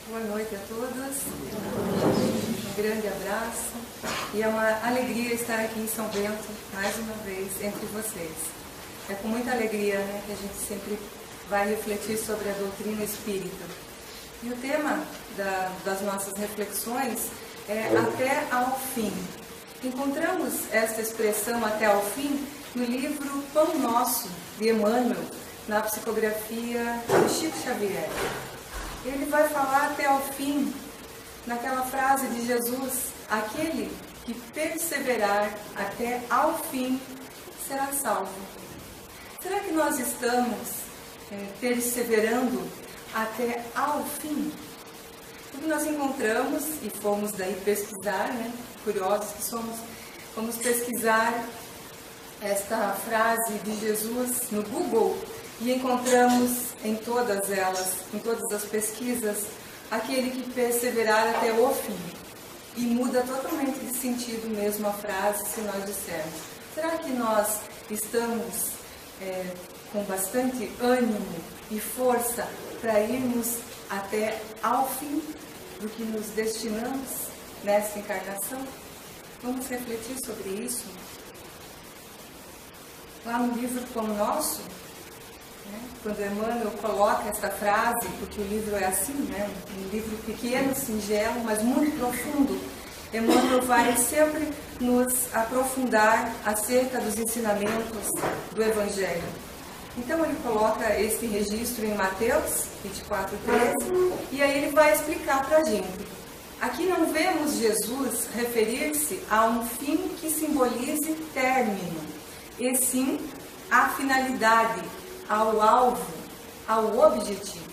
Boa noite a todos, um grande abraço e é uma alegria estar aqui em São Bento mais uma vez entre vocês. É com muita alegria, né, que a gente sempre vai refletir sobre a doutrina espírita. E o tema das nossas reflexões é até ao fim. Encontramos esta expressão até ao fim no livro Pão Nosso, de Emmanuel, na psicografia de Chico Xavier. Ele vai falar até ao fim, naquela frase de Jesus: aquele que perseverar até ao fim será salvo. Será que nós estamos perseverando até ao fim? O que nós encontramos, e fomos daí pesquisar, né, curiosos que somos, fomos pesquisar esta frase de Jesus no Google, e encontramos em todas elas, em todas as pesquisas, aquele que perseverar até o fim. E muda totalmente de sentido mesmo a frase se nós dissermos. Será que nós estamos com bastante ânimo e força para irmos até ao fim do que nos destinamos nesta encarnação? Vamos refletir sobre isso. Lá no livro Pão Nosso, quando Emmanuel coloca esta frase, porque o livro é assim, né? Um livro pequeno, singelo, mas muito profundo, Emmanuel vai sempre nos aprofundar acerca dos ensinamentos do Evangelho. Então ele coloca esse registro em Mateus 24:13, e aí ele vai explicar para a gente. Aqui não vemos Jesus referir-se a um fim que simbolize término, e sim a finalidade, ao alvo, ao objetivo.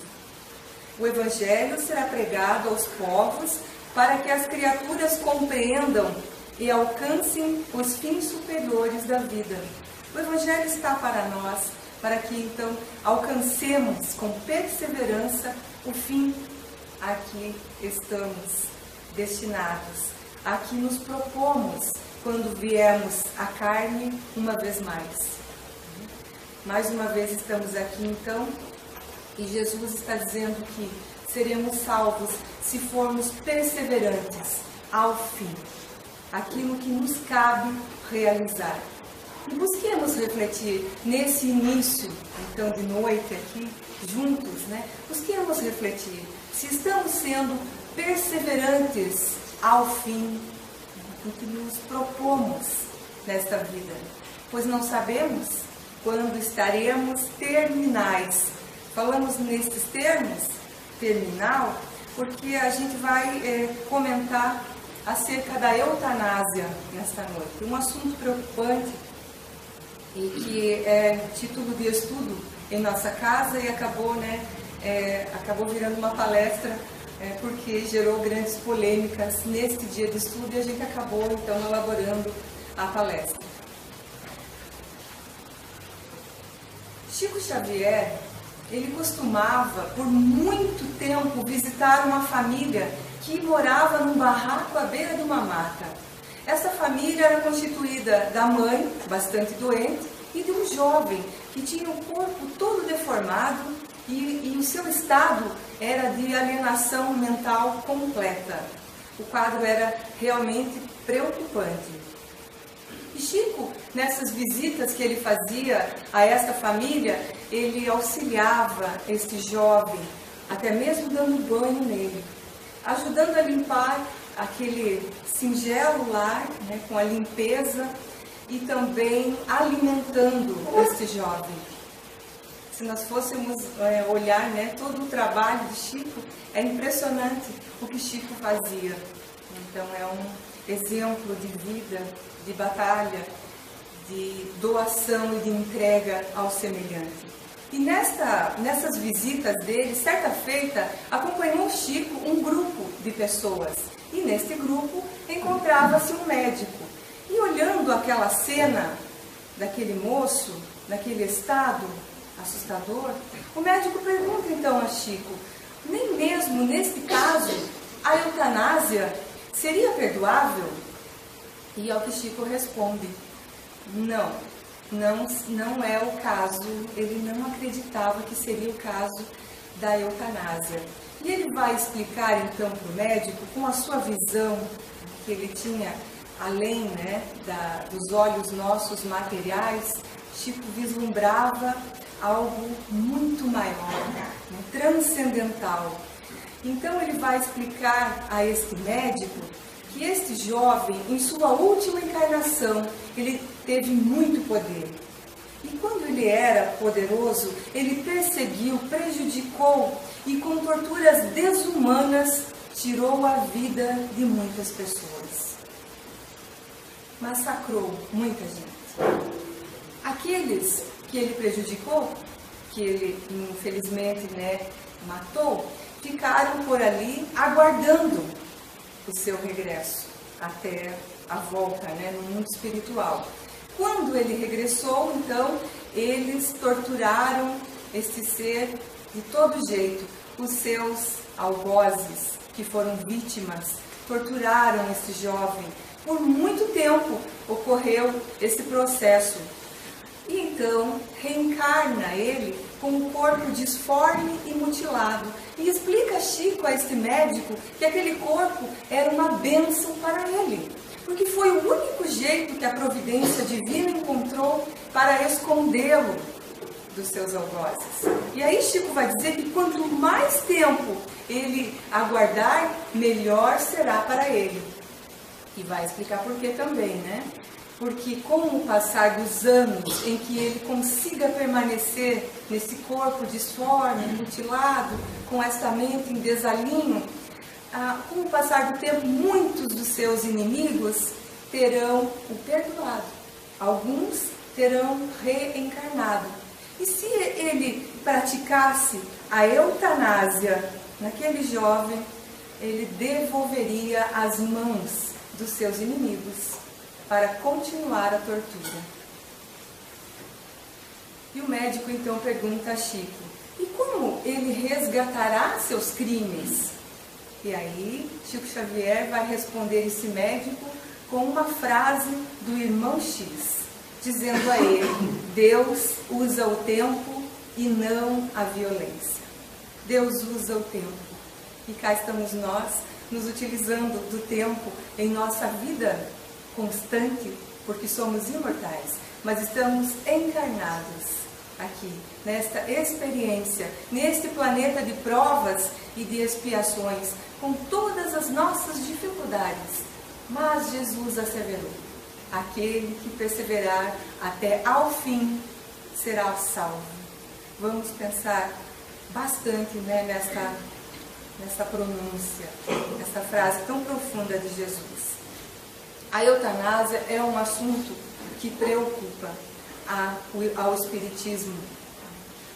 O Evangelho será pregado aos povos para que as criaturas compreendam e alcancem os fins superiores da vida. O Evangelho está para nós, para que então alcancemos com perseverança o fim a que estamos destinados, a que nos propomos quando viemos à carne uma vez mais. Mais uma vez estamos aqui então, e Jesus está dizendo que seremos salvos se formos perseverantes ao fim, aquilo que nos cabe realizar. E busquemos refletir nesse início, então, de noite aqui, juntos, né? Busquemos refletir se estamos sendo perseverantes ao fim do que nos propomos nesta vida, pois não sabemos quando estaremos terminais. Falamos nestes termos, terminal, porque a gente vai comentar acerca da eutanásia nesta noite. Um assunto preocupante e que é título de estudo em nossa casa e acabou virando uma palestra porque gerou grandes polêmicas neste dia de estudo e a gente acabou então elaborando a palestra. Chico Xavier, ele costumava, por muito tempo, visitar uma família que morava num barraco à beira de uma mata. Essa família era constituída da mãe, bastante doente, e de um jovem que tinha o corpo todo deformado e o seu estado era de alienação mental completa. O quadro era realmente preocupante. E Chico, nessas visitas que ele fazia a esta família, ele auxiliava este jovem, até mesmo dando banho nele, ajudando a limpar aquele singelo lar, né, com a limpeza e também alimentando este jovem. Se nós fôssemos olhar, né, todo o trabalho de Chico, é impressionante o que Chico fazia. Então é um exemplo de vida, de batalha, de doação e de entrega ao semelhante. E nessas visitas dele, certa feita, acompanhou Chico um grupo de pessoas. E neste grupo encontrava-se um médico. E olhando aquela cena daquele moço, naquele estado assustador, o médico pergunta então a Chico: nem mesmo neste caso a eutanásia seria perdoável? E ao que Chico responde: não é o caso. Ele não acreditava que seria o caso da eutanásia. E ele vai explicar então para o médico, com a sua visão que ele tinha, além, né, dos olhos nossos materiais, Chico vislumbrava algo muito maior, né, transcendental. Então ele vai explicar a este médico que este jovem, em sua última encarnação, ele teve muito poder. E quando ele era poderoso, ele perseguiu, prejudicou e com torturas desumanas tirou a vida de muitas pessoas. Massacrou muita gente. Aqueles que ele prejudicou, que ele infelizmente, né, matou, ficaram por ali aguardando o seu regresso até a volta, né, no mundo espiritual. Quando ele regressou, então, eles torturaram este ser de todo jeito. Os seus algozes, que foram vítimas, torturaram esse jovem. Por muito tempo ocorreu esse processo. E então reencarna ele com um corpo disforme e mutilado. E explica Chico a este médico que aquele corpo era uma bênção para ele. Porque foi o único jeito que a providência divina encontrou para escondê-lo dos seus algozes. E aí Chico vai dizer que quanto mais tempo ele aguardar, melhor será para ele. E vai explicar por que também, né? Porque com o passar dos anos em que ele consiga permanecer nesse corpo disforme, mutilado, com esta mente em desalinho, com o passar do tempo, muitos dos seus inimigos terão o perdoado. Alguns terão reencarnado. E se ele praticasse a eutanásia naquele jovem, ele devolveria as mãos dos seus inimigos para continuar a tortura. E o médico então pergunta a Chico, e como ele resgatará seus crimes? E aí Chico Xavier vai responder esse médico com uma frase do irmão X, dizendo a ele, Deus usa o tempo e não a violência. Deus usa o tempo. E cá estamos nós, nos utilizando do tempo em nossa vida constante, porque somos imortais, mas estamos encarnados aqui, nesta experiência, neste planeta de provas e de expiações, com todas as nossas dificuldades. Mas Jesus asseverou, aquele que perseverar até ao fim será salvo. Vamos pensar bastante, né, nessa pronúncia, nessa frase tão profunda de Jesus. A eutanásia é um assunto que preocupa ao Espiritismo.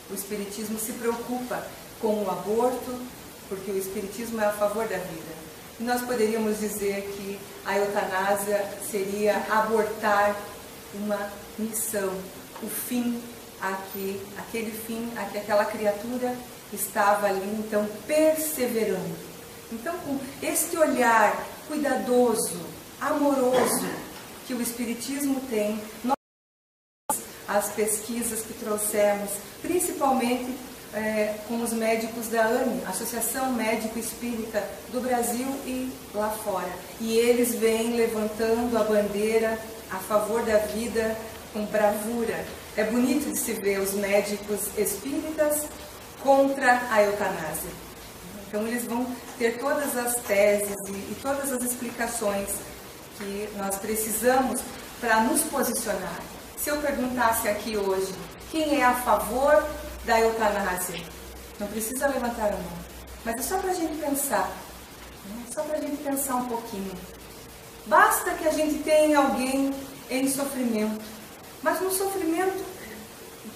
O Espiritismo se preocupa com o aborto, porque o Espiritismo é a favor da vida. E nós poderíamos dizer que a eutanásia seria abortar uma missão, o fim aquele fim a que aquela criatura estava ali, então, perseverando. Então, com este olhar cuidadoso, amoroso que o Espiritismo tem, as pesquisas que trouxemos, principalmente com os médicos da AME, Associação Médico Espírita do Brasil e lá fora. E eles vêm levantando a bandeira a favor da vida com bravura. É bonito de se ver os médicos espíritas contra a eutanásia. Então eles vão ter todas as teses e todas as explicações que nós precisamos para nos posicionar. Se eu perguntasse aqui hoje, quem é a favor da eutanásia? Não precisa levantar a mão, mas é só para a gente pensar, né? Só para a gente pensar um pouquinho. Basta que a gente tenha alguém em sofrimento, mas um sofrimento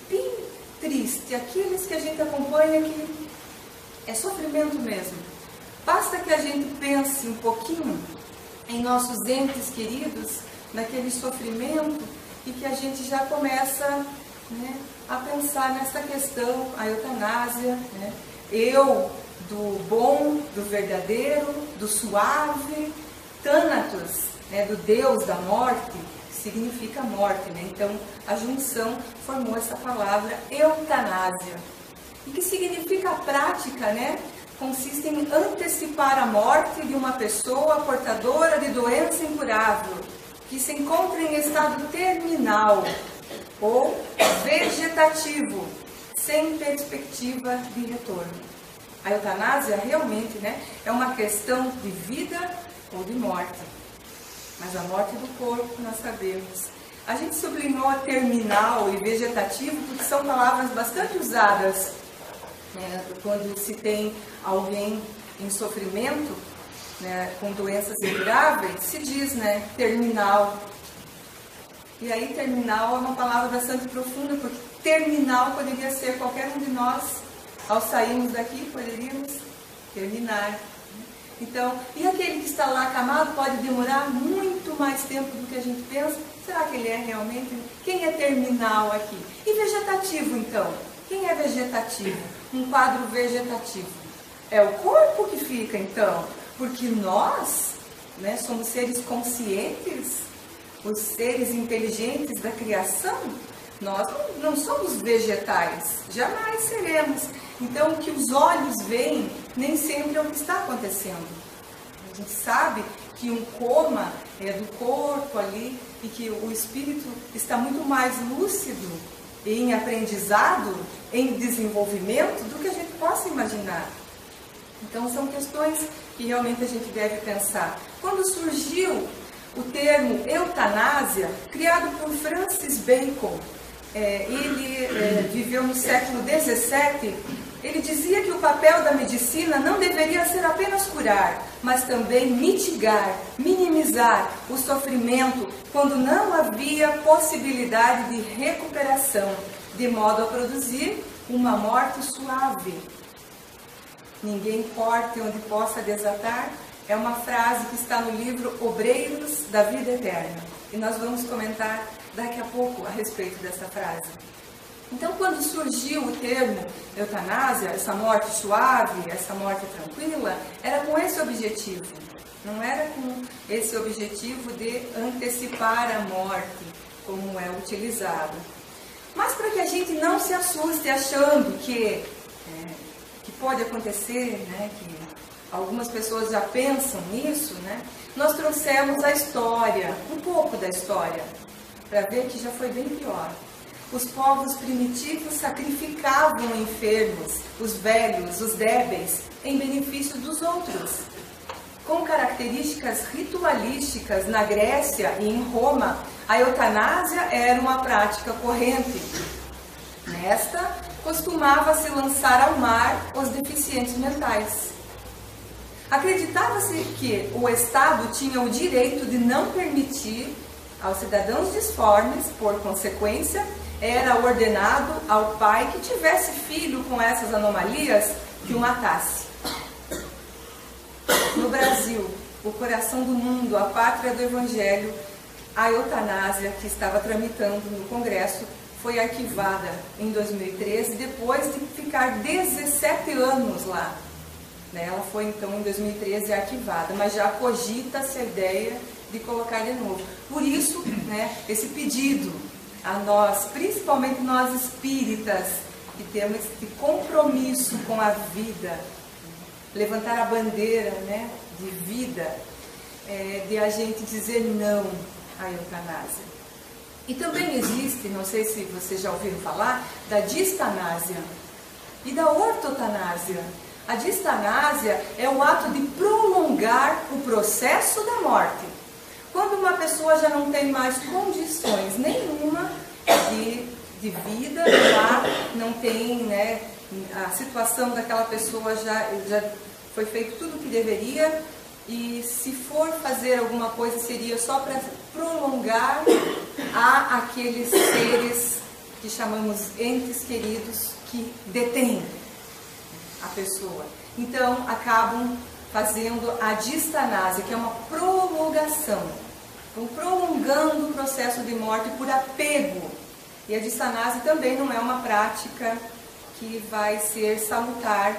bem triste, aqueles que a gente acompanha que é sofrimento mesmo. Basta que a gente pense um pouquinho em nossos entes queridos, naquele sofrimento, e que a gente já começa, né, a pensar nessa questão, a eutanásia, né? Eu, do bom, do verdadeiro, do suave, Thanatos, né, do Deus da morte, que significa morte, né? Então, a junção formou essa palavra eutanásia, e que significa a prática, né, consiste em antecipar a morte de uma pessoa portadora de doença incurável, que se encontra em estado terminal ou vegetativo, sem perspectiva de retorno. A eutanásia realmente, é uma questão de vida ou de morte. Mas a morte do corpo, nós sabemos. A gente sublinhou a terminal e vegetativo porque são palavras bastante usadas quando se tem alguém em sofrimento, com doenças incuráveis, se diz terminal. E aí terminal é uma palavra bastante profunda, porque terminal poderia ser qualquer um de nós. Ao sairmos daqui, poderíamos terminar. Então, e aquele que está lá acamado pode demorar muito mais tempo do que a gente pensa? Será que ele é realmente? Quem é terminal aqui? E vegetativo, então? Quem é vegetativo? Um quadro vegetativo. É o corpo que fica, então? Porque nós, somos seres conscientes, os seres inteligentes da criação. Nós não somos vegetais, jamais seremos. Então, o que os olhos veem nem sempre é o que está acontecendo. A gente sabe que um coma é do corpo ali e que o espírito está muito mais lúcido em aprendizado, em desenvolvimento, do que a gente possa imaginar. Então, são questões que realmente a gente deve pensar. Quando surgiu o termo eutanásia, criado por Francis Bacon, ele viveu no século XVII, ele dizia que o papel da medicina não deveria ser apenas curar, mas também mitigar, minimizar o sofrimento quando não havia possibilidade de recuperação, de modo a produzir uma morte suave. Ninguém corte onde possa desatar, é uma frase que está no livro Obreiros da Vida Eterna. E nós vamos comentar daqui a pouco a respeito dessa frase. Então, quando surgiu o termo eutanásia, essa morte suave, essa morte tranquila, era com esse objetivo. Não era com esse objetivo de antecipar a morte, como é utilizado. Mas para que a gente não se assuste achando que pode acontecer, que algumas pessoas já pensam nisso, nós trouxemos a história, um pouco da história, para ver que já foi bem pior. Os povos primitivos sacrificavam enfermos, os velhos, os débeis, em benefício dos outros. Com características ritualísticas na Grécia e em Roma, a eutanásia era uma prática corrente. Nesta, costumava-se lançar ao mar os deficientes mentais. Acreditava-se que o Estado tinha o direito de não permitir aos cidadãos disformes, por consequência, era ordenado ao pai que tivesse filho com essas anomalias que o matasse. No Brasil, o coração do mundo, a pátria do Evangelho, a eutanásia que estava tramitando no Congresso foi arquivada em 2013, depois de ficar 17 anos lá. Ela foi então em 2013 arquivada, mas já cogita-se a ideia de colocar de novo. Por isso, esse pedido a nós, principalmente nós espíritas, que temos esse compromisso com a vida, levantar a bandeira de vida, de a gente dizer não à eutanásia. E também existe, não sei se vocês já ouviram falar, da distanásia e da ortotanásia. A distanásia é o ato de prolongar o processo da morte. Quando uma pessoa já não tem mais condições nenhuma de vida, já não tem, a situação daquela pessoa já foi feito tudo o que deveria, e se for fazer alguma coisa seria só para prolongar a aqueles seres que chamamos entes queridos que detêm a pessoa. Então acabam fazendo a distanásia, que é uma prolongação. Estão prolongando o processo de morte por apego. E a distanásia também não é uma prática que vai ser salutar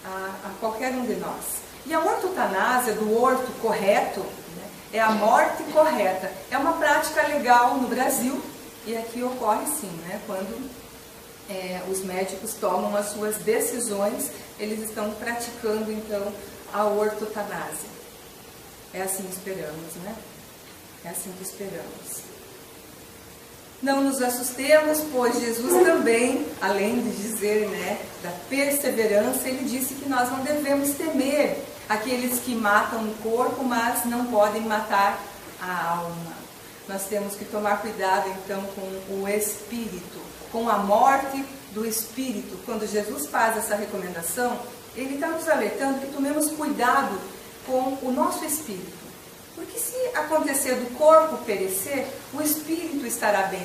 a qualquer um de nós. E a ortotanásia, do orto correto, é a morte correta. É uma prática legal no Brasil, e aqui ocorre sim, quando os médicos tomam as suas decisões, eles estão praticando então a ortotanásia. É assim que esperamos, né? É assim que esperamos. Não nos assustemos, pois Jesus também, além de dizer, né, da perseverança, ele disse que nós não devemos temer aqueles que matam o corpo, mas não podem matar a alma. Nós temos que tomar cuidado então com o espírito, com a morte do espírito. Quando Jesus faz essa recomendação, ele está nos alertando que tomemos cuidado com o nosso espírito. Porque se acontecer do corpo perecer, o espírito estará bem.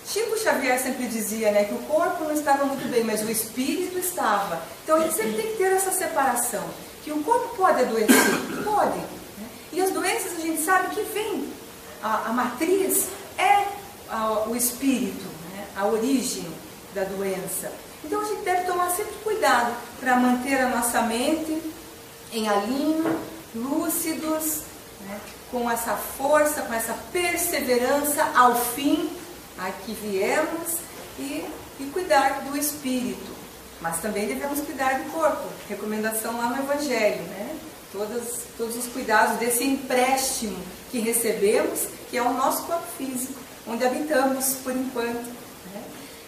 Chico Xavier sempre dizia, né, que o corpo não estava muito bem, mas o espírito estava. Então a gente sempre tem que ter essa separação. Que o corpo pode adoecer, pode. Né? E as doenças a gente sabe que vem. A matriz é o espírito, né? A origem da doença. Então a gente deve tomar sempre cuidado para manter a nossa mente em alinho, lúcidos, né? Com essa força, com essa perseverança ao fim a que viemos e cuidar do espírito. Mas também devemos cuidar do corpo. Recomendação lá no Evangelho, né? Todos os cuidados desse empréstimo que recebemos, que é o nosso corpo físico, onde habitamos por enquanto. Né?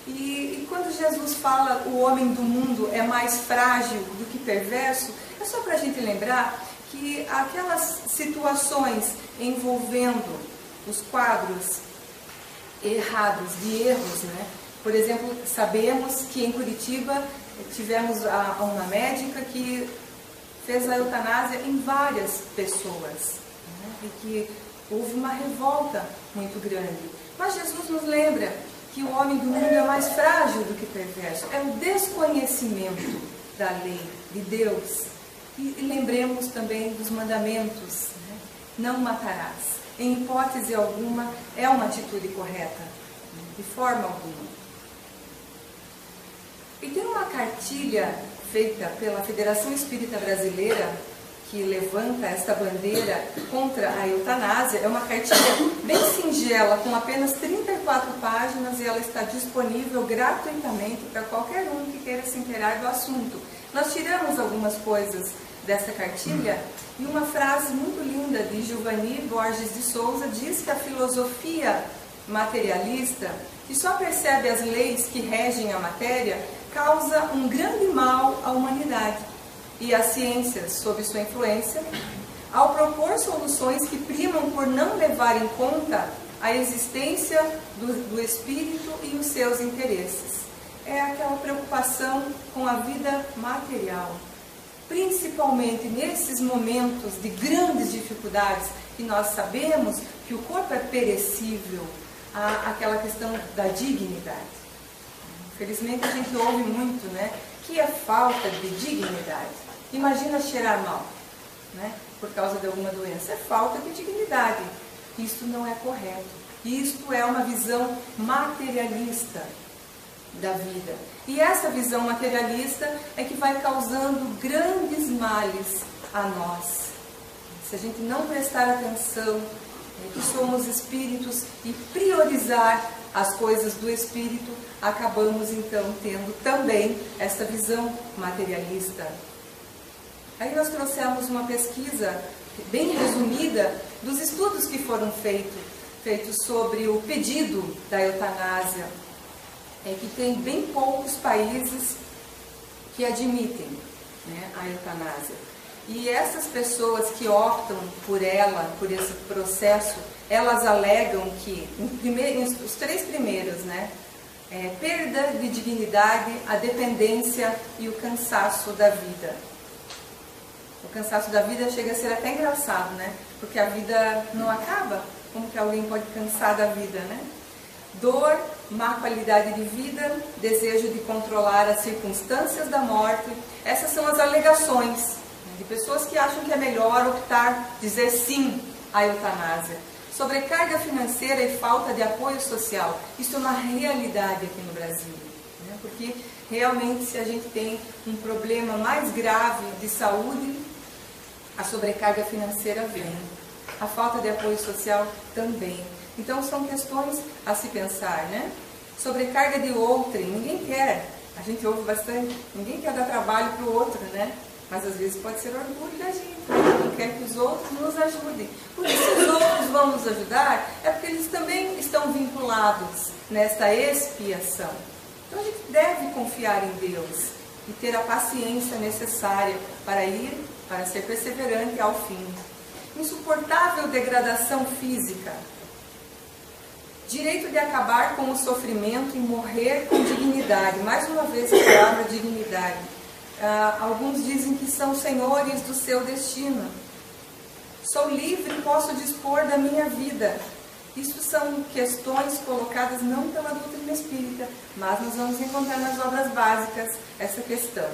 E quando Jesus fala o homem do mundo é mais frágil do que perverso, é só para a gente lembrar que aquelas situações envolvendo os quadros errados, de erros, né? Por exemplo, sabemos que em Curitiba tivemos uma médica que fez a eutanásia em várias pessoas, né? E que houve uma revolta muito grande. Mas Jesus nos lembra que o homem do mundo é mais frágil do que perverso. É o desconhecimento da lei de Deus. E lembremos também dos mandamentos, né? Não matarás. Em hipótese alguma, é uma atitude correta, né? De forma alguma. E tem uma cartilha feita pela Federação Espírita Brasileira, que levanta esta bandeira contra a eutanásia. É uma cartilha bem singela, com apenas 34 páginas, e ela está disponível gratuitamente para qualquer um que queira se inteirar do assunto. Nós tiramos algumas coisas dessa cartilha, e uma frase muito linda de Giovanni Borges de Souza diz que a filosofia materialista, que só percebe as leis que regem a matéria, causa um grande mal à humanidade. E as ciências, sob sua influência, ao propor soluções que primam por não levar em conta a existência do espírito e os seus interesses. É aquela preocupação com a vida material. Principalmente nesses momentos de grandes dificuldades, que nós sabemos que o corpo é perecível, aquela questão da dignidade. Infelizmente a gente ouve muito, né, que é falta de dignidade. Imagina cheirar mal, né, por causa de alguma doença. É falta de dignidade. Isso não é correto. Isto é uma visão materialista da vida. E essa visão materialista é que vai causando grandes males a nós. Se a gente não prestar atenção, que somos espíritos, e priorizar as coisas do espírito, acabamos então tendo também esta visão materialista. Aí nós trouxemos uma pesquisa bem resumida dos estudos que foram feitos sobre o pedido da eutanásia. Que tem bem poucos países que admitem, né, a eutanásia. E essas pessoas que optam por esse processo, elas alegam que, os 3 primeiros, né, perda de dignidade, a dependência e o cansaço da vida. O cansaço da vida chega a ser até engraçado, né? Porque a vida não acaba. Como que alguém pode cansar da vida, né? Dor, má qualidade de vida, desejo de controlar as circunstâncias da morte. Essas são as alegações de pessoas que acham que é melhor optar, dizer sim à eutanásia. Sobrecarga financeira e falta de apoio social. Isso é uma realidade aqui no Brasil, né? Porque realmente, se a gente tem um problema mais grave de saúde, a sobrecarga financeira vem. A falta de apoio social também. Então, são questões a se pensar, né? sobrecarga de outrem. Ninguém quer, a gente ouve bastante, ninguém quer dar trabalho para o outro, né? Mas às vezes pode ser orgulho da gente, a gente não quer que os outros nos ajudem. Porque se os outros vão nos ajudar, é porque eles também estão vinculados nesta expiação. Então a gente deve confiar em Deus e ter a paciência necessária para ser perseverante ao fim. Insuportável degradação física. Direito de acabar com o sofrimento e morrer com dignidade. Mais uma vez a palavra dignidade. Alguns dizem que são senhores do seu destino. Sou livre e posso dispor da minha vida. Isso são questões colocadas não pela doutrina espírita, mas nós vamos encontrar nas obras básicas essa questão.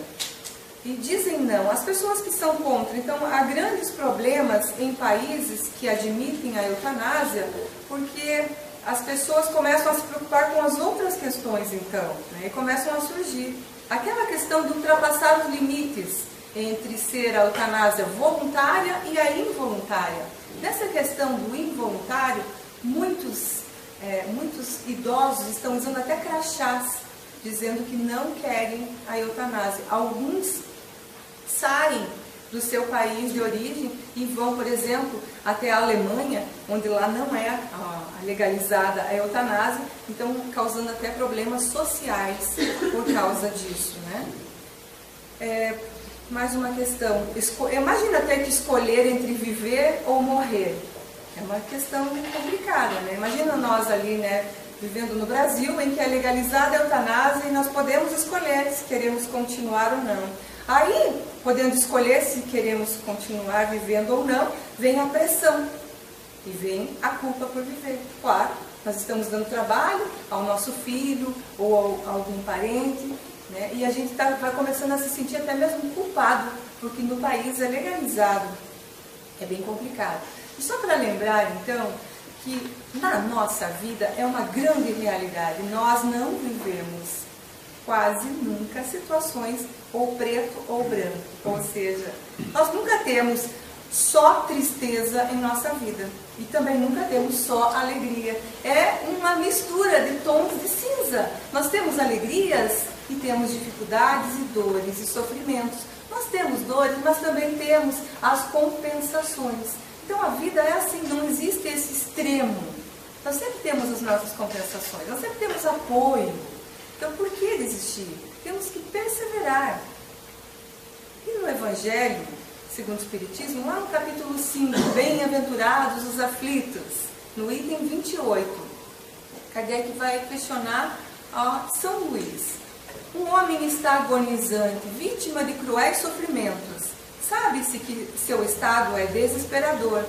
E dizem não, as pessoas que são contra. Então, há grandes problemas em países que admitem a eutanásia, porque as pessoas começam a se preocupar com as outras questões, então, né, e começam a surgir. Aquela questão de ultrapassar os limites entre ser a eutanásia voluntária e a involuntária. Nessa questão do involuntário, muitos idosos estão usando até crachás, dizendo que não querem a eutanásia. Alguns saem do seu país de origem e vão, por exemplo, até a Alemanha, onde lá não é legalizada a eutanásia, então causando até problemas sociais por causa disso, né? Mais uma questão, imagina ter que escolher entre viver ou morrer. É uma questão complicada, né? Imagina nós ali, né, vivendo no Brasil, em que é legalizada a eutanásia e nós podemos escolher se queremos continuar ou não. Aí, podendo escolher se queremos continuar vivendo ou não, vem a pressão e vem a culpa por viver. Claro, nós estamos dando trabalho ao nosso filho ou a algum parente, né? E a gente vai começando a se sentir até mesmo culpado, porque no país é legalizado. É bem complicado. E só para lembrar, então, que na nossa vida é uma grande realidade. Nós não vivemos quase nunca situações ou preto ou branco. Ou seja, nós nunca temos só tristeza em nossa vida. E também nunca temos só alegria. É uma mistura de tons de cinza. Nós temos alegrias e temos dificuldades e dores e sofrimentos. Nós temos dores, mas também temos as compensações. Então a vida é assim, não existe esse extremo. Nós sempre temos as nossas compensações, nós sempre temos apoio. Então por que desistir? Temos que perseverar. E no Evangelho, segundo o Espiritismo, lá no capítulo 5, Bem-aventurados os aflitos, no item 28, Kardec vai questionar a São Luís. Um homem está agonizante, vítima de cruéis sofrimentos. Sabe-se que seu estado é desesperador.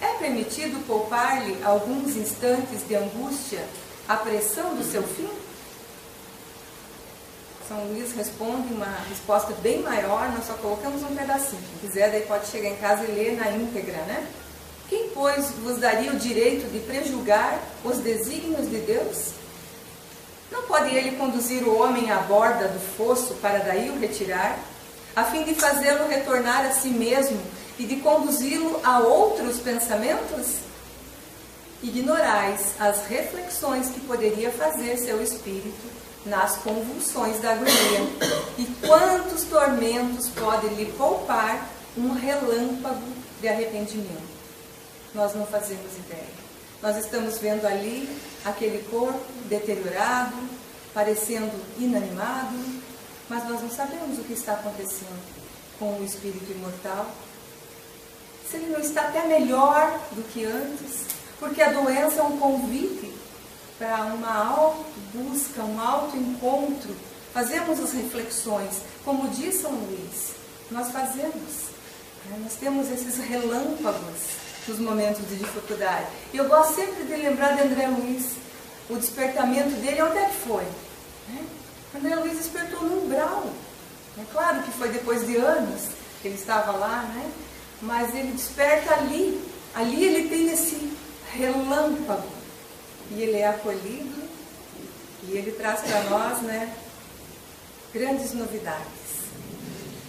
É permitido poupar-lhe alguns instantes de angústia à pressão do seu fim? São Luís responde uma resposta bem maior, nós só colocamos um pedacinho. Quem quiser, daí pode chegar em casa e ler na íntegra, né? Quem, pois, vos daria o direito de prejulgar os desígnios de Deus? Não pode ele conduzir o homem à borda do fosso para daí o retirar, a fim de fazê-lo retornar a si mesmo e de conduzi-lo a outros pensamentos? Ignorais as reflexões que poderia fazer seu espírito nas convulsões da agonia, e quantos tormentos pode lhe poupar um relâmpago de arrependimento. Nós não fazemos ideia. Nós estamos vendo ali aquele corpo deteriorado, parecendo inanimado, mas nós não sabemos o que está acontecendo com o espírito imortal. Se ele não está até melhor do que antes, porque a doença é um convite para uma auto-busca, um auto-encontro. Fazemos as reflexões, como diz São Luís, nós fazemos. Nós temos esses relâmpagos nos momentos de dificuldade. E eu gosto sempre de lembrar de André Luiz, o despertamento dele, onde é que foi? André Luiz despertou no umbral. É claro que foi depois de anos que ele estava lá, né? Mas ele desperta ali. Ali ele tem esse relâmpago. E ele é acolhido e ele traz para nós, né, grandes novidades.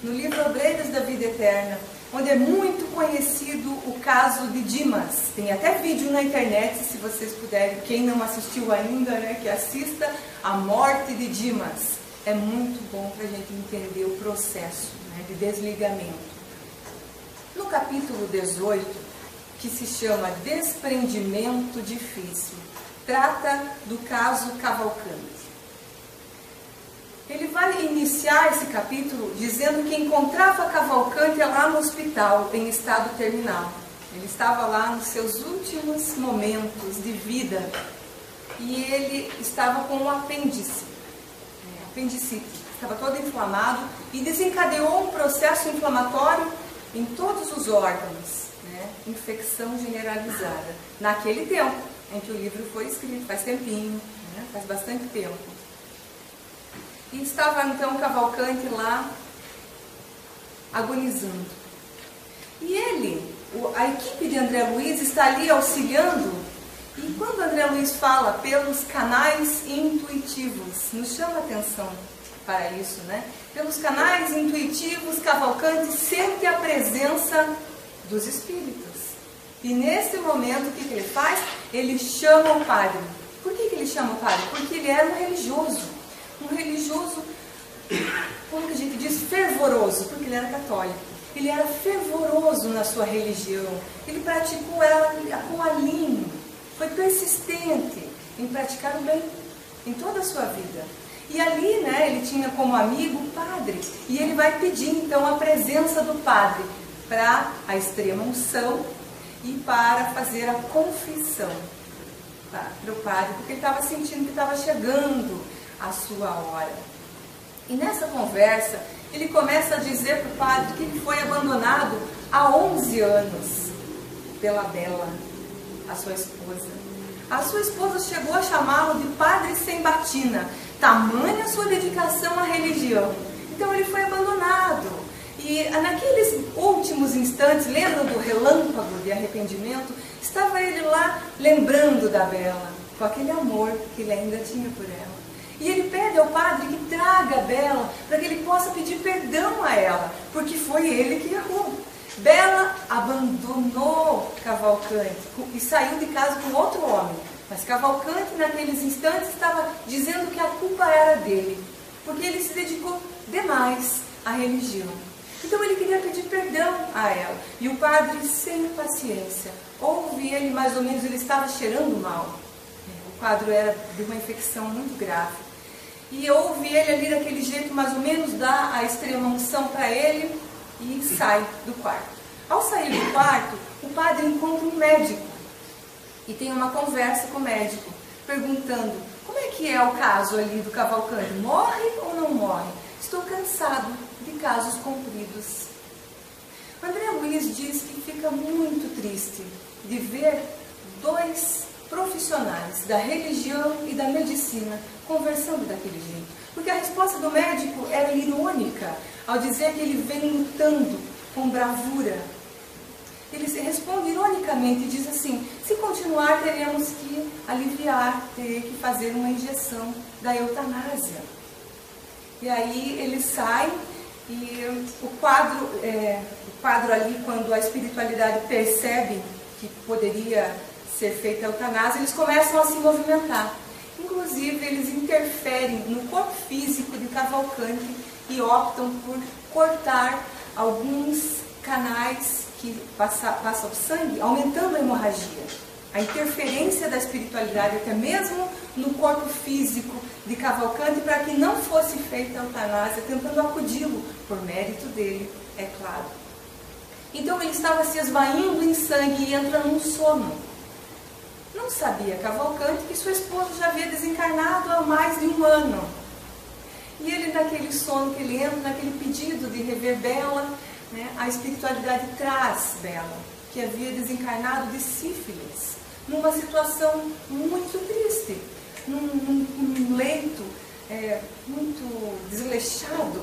No livro Obreiros da Vida Eterna, onde é muito conhecido o caso de Dimas. Tem até vídeo na internet, se vocês puderem, quem não assistiu ainda, né, que assista A Morte de Dimas. É muito bom para a gente entender o processo, né, de desligamento. No capítulo 18, que se chama Desprendimento Difícil, trata do caso Cavalcante. Ele vai iniciar esse capítulo dizendo que encontrava Cavalcante lá no hospital, em estado terminal. Ele estava lá nos seus últimos momentos de vida e ele estava com um apendicite, estava todo inflamado e desencadeou um processo inflamatório em todos os órgãos, né? Infecção generalizada. Naquele tempo em que o livro foi escrito, faz tempinho, né? Faz bastante tempo. E estava então Cavalcante lá, agonizando. E a equipe de André Luiz está ali auxiliando. E quando André Luiz fala pelos canais intuitivos, nos chama atenção para isso, né? Pelos canais intuitivos, Cavalcante sente a presença dos espíritos. E nesse momento, o que ele faz? Ele chama o padre. Por que ele chama o padre? Porque ele era um religioso, como que a gente diz, fervoroso, porque ele era católico. Ele era fervoroso na sua religião. Ele praticou ela com alinho. Foi persistente em praticar o bem em toda a sua vida. E ali, né, ele tinha como amigo o padre. E ele vai pedir, então, a presença do padre para a extrema unção e para fazer a confissão para o padre, porque ele estava sentindo que estava chegando a sua hora. E nessa conversa, ele começa a dizer para o padre que ele foi abandonado há 11 anos pela Bela, a sua esposa. A sua esposa chegou a chamá-lo de padre sem batina, tamanha a sua dedicação à religião. Então ele foi abandonado. E naqueles últimos instantes, lembram do relâmpago de arrependimento? Estava ele lá lembrando da Bela, com aquele amor que ele ainda tinha por ela. E ele pede ao padre que traga a Bela, para que ele possa pedir perdão a ela, porque foi ele que errou. Bela abandonou Cavalcante e saiu de casa com outro homem. Mas Cavalcante, naqueles instantes, estava dizendo que a culpa era dele, porque ele se dedicou demais à religião. Então ele queria pedir perdão a ela. E o padre, sem paciência, ouve ele mais ou menos, ele estava cheirando mal. O quadro era de uma infecção muito grave. E ouve ele ali daquele jeito, mais ou menos, dá a extrema unção para ele e sai do quarto. Ao sair do quarto, o padre encontra um médico e tem uma conversa com o médico, perguntando: como é que é o caso ali do Cavalcante? Morre ou não morre? Estou cansado de casos compridos. André Luiz diz que fica muito triste de ver dois profissionais da religião e da medicina conversando daquele jeito. Porque a resposta do médico era irônica, ao dizer que ele vem lutando com bravura. Ele responde ironicamente e diz assim: se continuar, teremos que aliviar, teria que fazer uma injeção da eutanásia. E aí ele sai e o quadro ali, quando a espiritualidade percebe que poderia ser feita a eutanásia, eles começam a se movimentar. Inclusive, eles interferem no corpo físico de Cavalcante e optam por cortar alguns canais que passam o sangue, aumentando a hemorragia. A interferência da espiritualidade até mesmo no corpo físico de Cavalcante, para que não fosse feita a eutanásia, tentando acudi-lo, por mérito dele, é claro. Então ele estava se esvaindo em sangue e entra num sono. Não sabia Cavalcante que sua esposa já havia desencarnado há mais de 1 ano. E ele, naquele sono que ele entra, naquele pedido de rever Bela, né, a espiritualidade traz Bela, que havia desencarnado de sífilis, numa situação muito triste, num leito muito desleixado.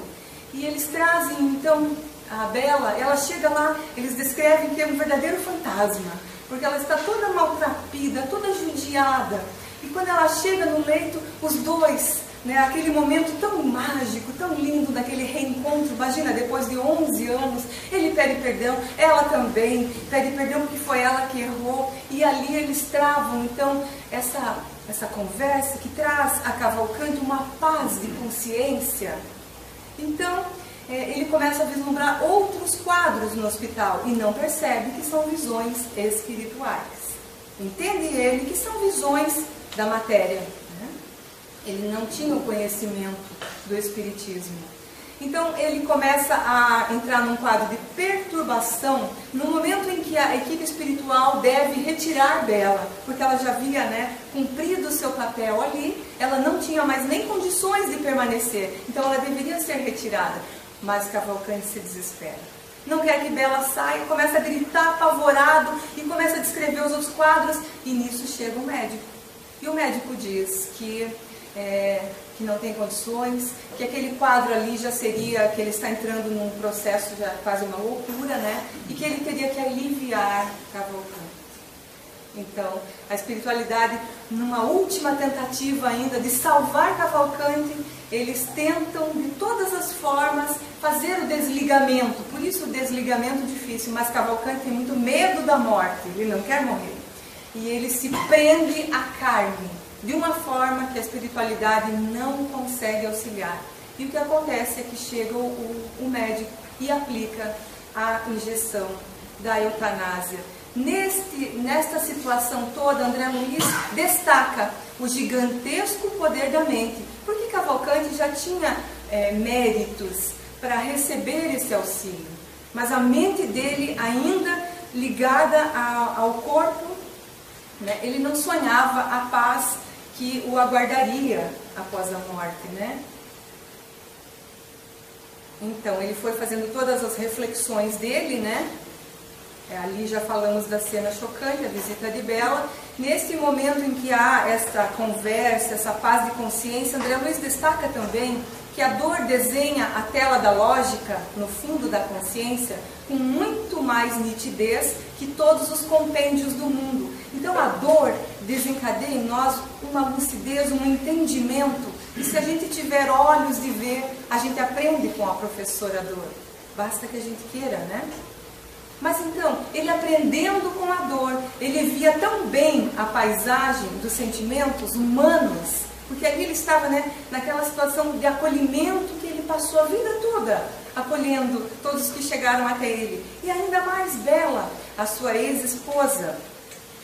E eles trazem então a Bela, ela chega lá, eles descrevem que é um verdadeiro fantasma, porque ela está toda maltrapida, toda judiada. E quando ela chega no leito, os dois né, aquele momento tão mágico, tão lindo, daquele reencontro. Imagina, depois de 11 anos, ele pede perdão, ela também pede perdão porque foi ela que errou, e ali eles travam, então, essa conversa que traz a Cavalcante uma paz de consciência. Então, ele começa a vislumbrar outros quadros no hospital e não percebe que são visões espirituais. Entende ele que são visões da matéria. Ele não tinha o conhecimento do espiritismo. Então ele começa a entrar num quadro de perturbação no momento em que a equipe espiritual deve retirar Bela, porque ela já havia, né, cumprido o seu papel ali, ela não tinha mais nem condições de permanecer, então ela deveria ser retirada. Mas Cavalcante se desespera. Não quer que Bela saia, começa a gritar apavorado e começa a descrever os outros quadros, e nisso chega o médico. E o médico diz que não tem condições, que aquele quadro ali já seria, que ele está entrando num processo já quase uma loucura, né? E que ele teria que aliviar Cavalcante. Então, a espiritualidade, numa última tentativa ainda de salvar Cavalcante, eles tentam de todas as formas fazer o desligamento. Por isso o desligamento difícil, mas Cavalcante tem muito medo da morte, ele não quer morrer. E ele se prende à carne, de uma forma que a espiritualidade não consegue auxiliar. E o que acontece é que chega o médico e aplica a injeção da eutanásia. Nesta situação toda, André Luiz destaca o gigantesco poder da mente, porque Cavalcante já tinha méritos para receber esse auxílio, mas a mente dele ainda ligada ao corpo, né, ele não sonhava a paz que o aguardaria após a morte, né? Então, ele foi fazendo todas as reflexões dele, né? Ali já falamos da cena chocante, a visita de Bela. Nesse momento em que há esta conversa, essa paz de consciência, André Luiz destaca também que a dor desenha a tela da lógica no fundo da consciência com muito mais nitidez que todos os compêndios do mundo. Então a dor desencadeia em nós uma lucidez, um entendimento, e se a gente tiver olhos de ver, a gente aprende com a professora dor. Basta que a gente queira, né? Mas então, ele aprendendo com a dor, ele via tão bem a paisagem dos sentimentos humanos, porque ali ele estava, né, naquela situação de acolhimento que ele passou a vida toda, acolhendo todos que chegaram até ele. E ainda mais Bela, a sua ex-esposa.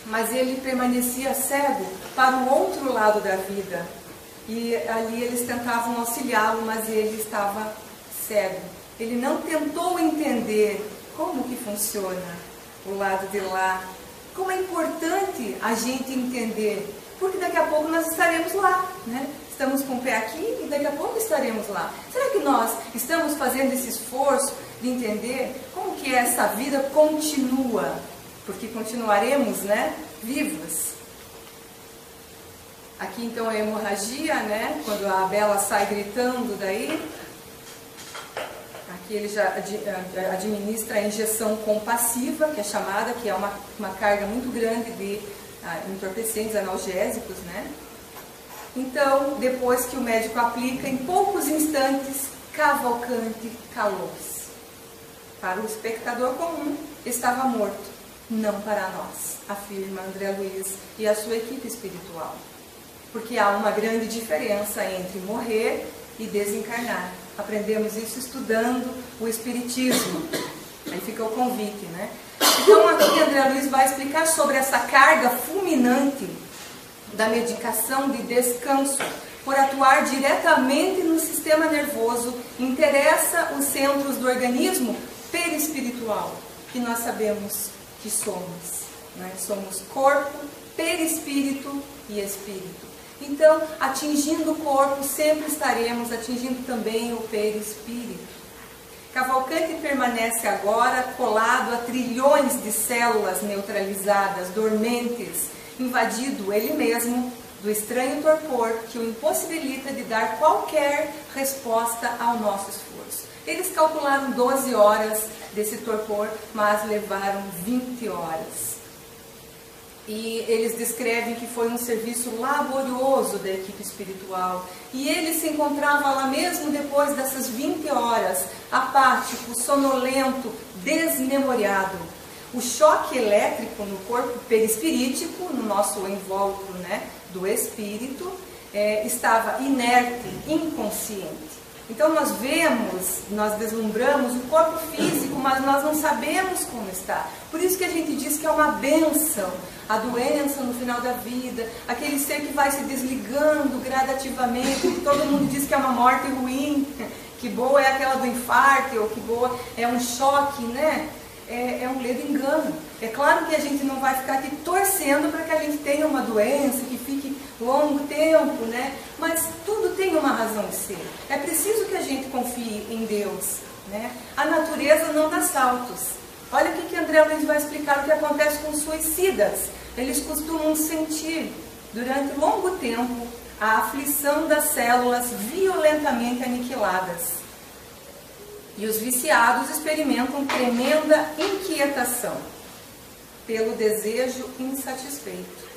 Mas ele permanecia cego para o outro lado da vida. E ali eles tentavam auxiliá-lo, mas ele estava cego. Ele não tentou entender como que funciona o lado de lá. Como é importante a gente entender, porque daqui a pouco nós estaremos lá, né? Estamos com o pé aqui e daqui a pouco estaremos lá. Será que nós estamos fazendo esse esforço de entender como que essa vida continua? Porque continuaremos, né, vivos. Aqui então a hemorragia, né, quando a Bela sai gritando daí. Aqui ele já administra a injeção compassiva, que é chamada, que é uma carga muito grande de entorpecentes, analgésicos, né? Então, depois que o médico aplica, em poucos instantes, Cavalcante calou-se. Para o espectador comum, estava morto, não para nós, afirma André Luiz e a sua equipe espiritual. Porque há uma grande diferença entre morrer e desencarnar. Aprendemos isso estudando o Espiritismo. Aí fica o convite, né? Então aqui André Luiz vai explicar sobre essa carga fulminante da medicação de descanso, por atuar diretamente no sistema nervoso, interessa os centros do organismo perispiritual, que nós sabemos que somos, né? Somos corpo, perispírito e espírito. Então, atingindo o corpo, sempre estaremos atingindo também o perispírito. Cavalcante permanece agora colado a trilhões de células neutralizadas, dormentes, invadido ele mesmo do estranho torpor que o impossibilita de dar qualquer resposta ao nosso esforço. Eles calcularam 12 horas desse torpor, mas levaram 20 horas. E eles descrevem que foi um serviço laborioso da equipe espiritual. E ele se encontrava lá mesmo depois dessas 20 horas, apático, sonolento, desmemoriado. O choque elétrico no corpo perispirítico, no nosso invólucro, né, do espírito, estava inerte, inconsciente. Então nós vemos, nós deslumbramos o corpo físico, mas nós não sabemos como está. Por isso que a gente diz que é uma bênção a doença no final da vida, aquele ser que vai se desligando gradativamente, que todo mundo diz que é uma morte ruim, que boa é aquela do infarto, ou que boa é um choque, né? É um ledo engano. É claro que a gente não vai ficar aqui torcendo para que a gente tenha uma doença, que fique longo tempo, né? Mas tudo tem uma razão de ser. É preciso que a gente confie em Deus, né? A natureza não dá saltos. Olha o que André Luiz vai explicar o que acontece com os suicidas. Eles costumam sentir, durante longo tempo, a aflição das células violentamente aniquiladas. E os viciados experimentam tremenda inquietação pelo desejo insatisfeito.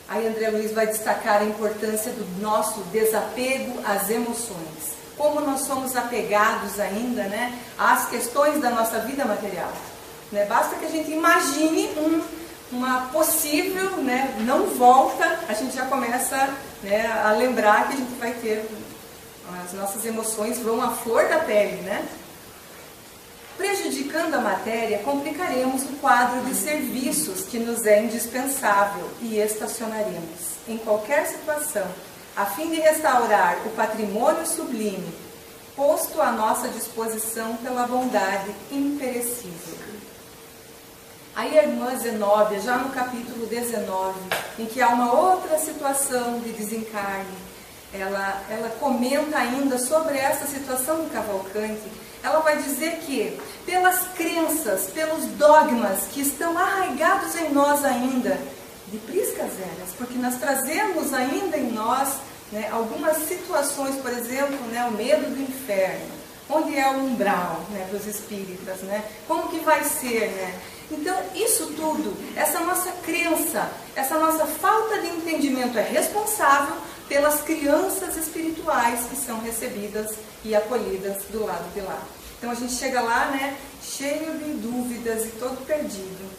Aí André Luiz vai destacar a importância do nosso desapego às emoções. Como nós somos apegados ainda, né, às questões da nossa vida material. Né? Basta que a gente imagine uma possível, né, não volta, a gente já começa, né, a lembrar que a gente vai ter... As nossas emoções vão à flor da pele, né? Prejudicando a matéria, complicaremos o quadro de serviços que nos é indispensável e estacionaremos, em qualquer situação, a fim de restaurar o patrimônio sublime, posto à nossa disposição pela bondade imperecível. Aí a irmã Zenóbia, já no capítulo 19, em que há uma outra situação de desencarne, ela comenta ainda sobre essa situação do Cavalcante. Ela vai dizer que, pelas crenças, pelos dogmas que estão arraigados em nós ainda, de priscas eras, porque nós trazemos ainda em nós, né, algumas situações, por exemplo, né, o medo do inferno, onde é o umbral, né, dos espíritas, né, como que vai ser, né? Então, isso tudo, essa nossa crença, essa nossa falta de entendimento é responsável pelas crianças espirituais que são recebidas e acolhidas do lado de lá. Então a gente chega lá, né, cheio de dúvidas e todo perdido.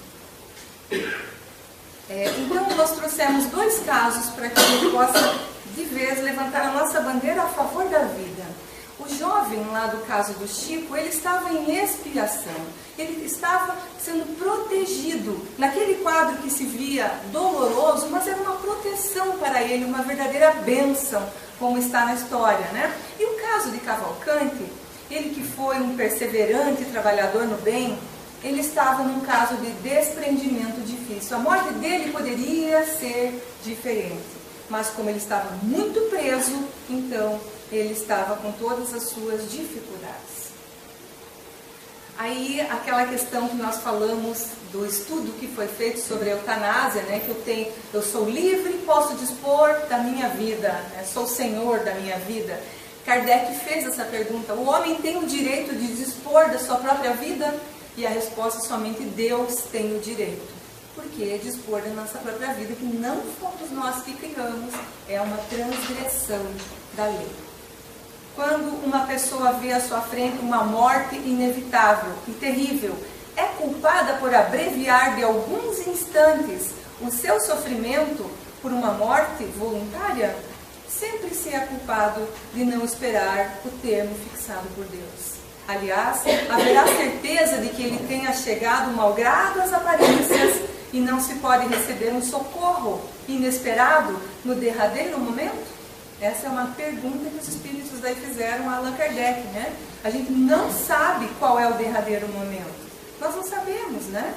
Então nós trouxemos 2 casos para que a gente possa, de vez, levantar a nossa bandeira a favor da vida. O jovem lá do caso do Chico, ele estava em expiação, ele estava sendo protegido naquele quadro que se via doloroso, mas era uma proteção para ele, uma verdadeira bênção, como está na história, né? E o caso de Cavalcante, ele que foi um perseverante trabalhador no bem, ele estava num caso de desprendimento difícil. A morte dele poderia ser diferente, mas como ele estava muito preso, então ele estava com todas as suas dificuldades. Aí, aquela questão que nós falamos do estudo que foi feito sobre a eutanásia, né, que eu sou livre, posso dispor da minha vida, né, sou senhor da minha vida. Kardec fez essa pergunta: o homem tem o direito de dispor da sua própria vida? E a resposta: somente Deus tem o direito. Porque dispor da nossa própria vida, que não fomos nós que criamos, é uma transgressão da lei. Quando uma pessoa vê à sua frente uma morte inevitável e terrível, é culpada por abreviar de alguns instantes o seu sofrimento por uma morte voluntária? Sempre se é culpado de não esperar o termo fixado por Deus. Aliás, haverá certeza de que ele tenha chegado malgrado às aparências e não se pode receber um socorro inesperado no derradeiro momento? Essa é uma pergunta que os espíritos daí fizeram a Allan Kardec, né? A gente não sabe qual é o derradeiro momento. Nós não sabemos, né?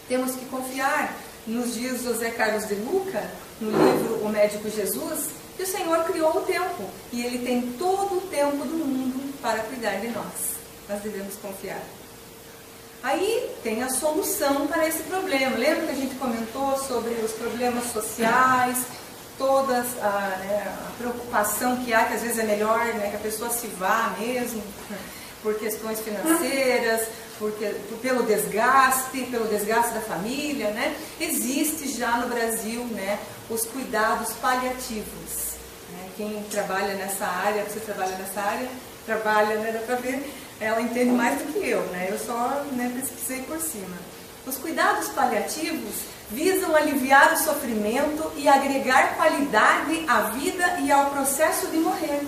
Temos que confiar. Nos diz José Carlos de Luca, no livro O Médico Jesus, que o Senhor criou o tempo. E Ele tem todo o tempo do mundo para cuidar de nós. Nós devemos confiar. Aí tem a solução para esse problema. Lembra que a gente comentou sobre os problemas sociais, toda a preocupação que há, que às vezes é melhor, né, que a pessoa se vá mesmo. por questões financeiras, pelo desgaste da família, né? Existe já no Brasil, né, os cuidados paliativos. Né? Quem trabalha nessa área, você trabalha nessa área, trabalha, né, dá para ver, ela entende mais do que eu, né? Eu só, né, pesquisei por cima. Os cuidados paliativos visam aliviar o sofrimento e agregar qualidade à vida e ao processo de morrer.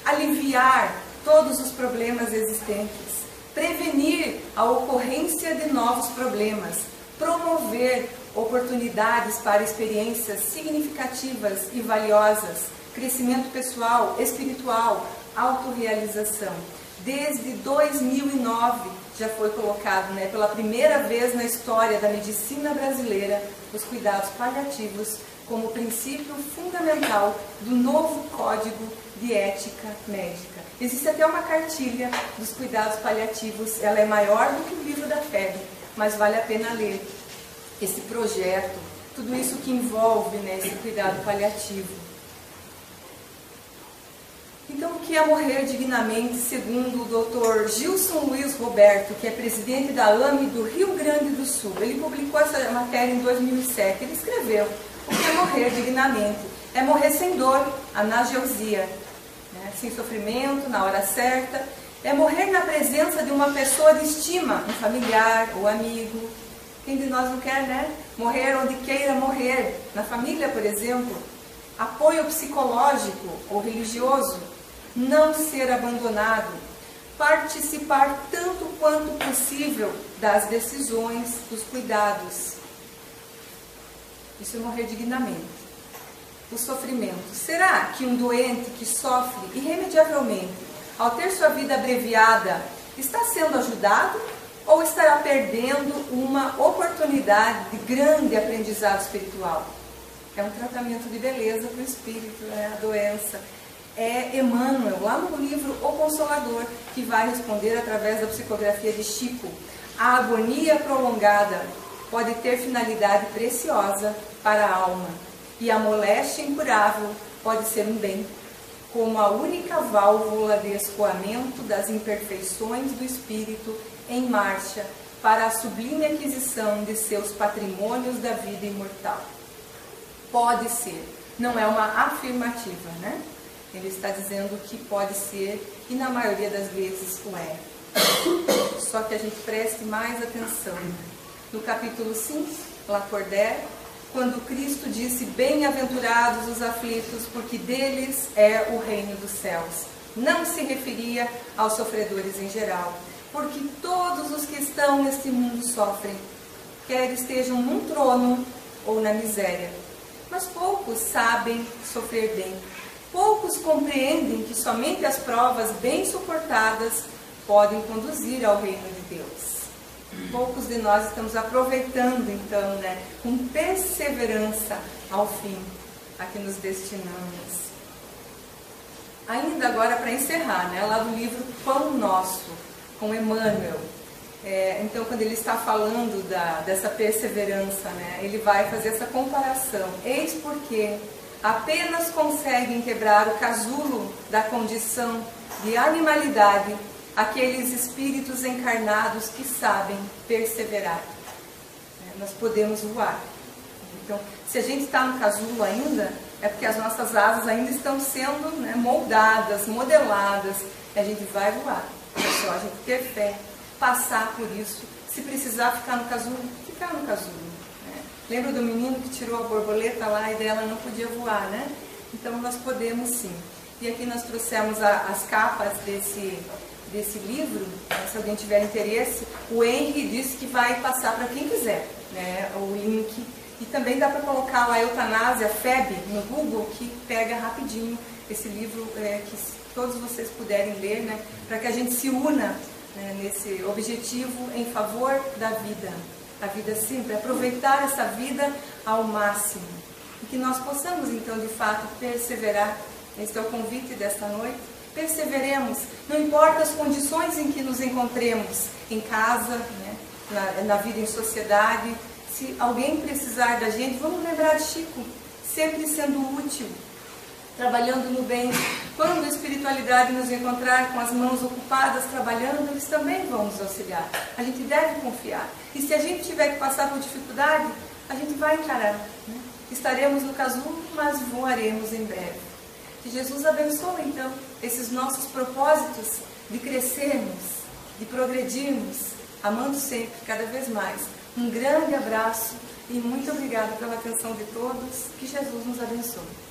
Aliviar todos os problemas existentes, prevenir a ocorrência de novos problemas, promover oportunidades para experiências significativas e valiosas, crescimento pessoal, espiritual, autorrealização. Desde 2009 já foi colocado, né, pela primeira vez na história da medicina brasileira, os cuidados paliativos como princípio fundamental do novo Código de Ética Médica. Existe até uma cartilha dos cuidados paliativos, ela é maior do que o livro da febre, mas vale a pena ler esse projeto, tudo isso que envolve, né, esse cuidado paliativo. Então, o que é morrer dignamente, segundo o Dr. Gilson Luiz Roberto, que é presidente da AME do Rio Grande do Sul? Ele publicou essa matéria em 2007. Ele escreveu: o que é morrer dignamente? É morrer sem dor, analgesia, né? Sem sofrimento, na hora certa. É morrer na presença de uma pessoa de estima, um familiar ou amigo. Quem de nós não quer, né? Morrer onde queira morrer. Na família, por exemplo. Apoio psicológico ou religioso. Não ser abandonado, participar tanto quanto possível das decisões, dos cuidados. Isso é morrer dignamente. O sofrimento. Será que um doente que sofre irremediavelmente, ao ter sua vida abreviada, está sendo ajudado ou estará perdendo uma oportunidade de grande aprendizado espiritual? É um tratamento de beleza para o espírito, né? A doença. É Emmanuel, lá no livro O Consolador, que vai responder através da psicografia de Chico. A agonia prolongada pode ter finalidade preciosa para a alma, e a moléstia incurável pode ser um bem, como a única válvula de escoamento das imperfeições do espírito em marcha para a sublime aquisição de seus patrimônios da vida imortal. Pode ser, não é uma afirmativa, né? Ele está dizendo que pode ser, e na maioria das vezes o é. Só que a gente preste mais atenção. No capítulo 5, Lacordaire, quando Cristo disse: bem-aventurados os aflitos, porque deles é o reino dos céus. Não se referia aos sofredores em geral, porque todos os que estão neste mundo sofrem, quer estejam num trono ou na miséria. Mas poucos sabem sofrer bem. Poucos compreendem que somente as provas bem suportadas podem conduzir ao reino de Deus. Poucos de nós estamos aproveitando, então, né, com perseverança ao fim a que nos destinamos. Ainda agora, para encerrar, né, lá do livro Pão Nosso, com Emmanuel. Então, quando ele está falando dessa perseverança, né, ele vai fazer essa comparação. Eis porque apenas conseguem quebrar o casulo da condição de animalidade aqueles espíritos encarnados que sabem perseverar. Nós podemos voar. Então, se a gente está no casulo ainda, é porque as nossas asas ainda estão sendo, né, moldadas, modeladas, e a gente vai voar. É só a gente ter fé, passar por isso. Se precisar ficar no casulo, ficar no casulo. Lembra do menino que tirou a borboleta lá e dela não podia voar, né? Então nós podemos sim. E aqui nós trouxemos as capas desse livro, se alguém tiver interesse. O Henry disse que vai passar para quem quiser, né, o link. E também dá para colocar lá a Eutanásia FEB no Google, que pega rapidinho esse livro, que todos vocês puderem ler, né, para que a gente se una, né, nesse objetivo em favor da vida. A vida simples, aproveitar essa vida ao máximo. E que nós possamos, então, de fato, perseverar. Este é o convite desta noite. Perseveremos, não importa as condições em que nos encontremos, em casa, né, na vida em sociedade. Se alguém precisar da gente, vamos lembrar de Chico, sempre sendo útil. trabalhando no bem. Quando a espiritualidade nos encontrar com as mãos ocupadas trabalhando, eles também vão nos auxiliar. A gente deve confiar. E se a gente tiver que passar por dificuldade, a gente vai encarar, né? Estaremos no casulo, mas voaremos em breve. Que Jesus abençoe, então, esses nossos propósitos de crescermos, de progredirmos, amando sempre, cada vez mais. Um grande abraço e muito obrigada pela atenção de todos. Que Jesus nos abençoe.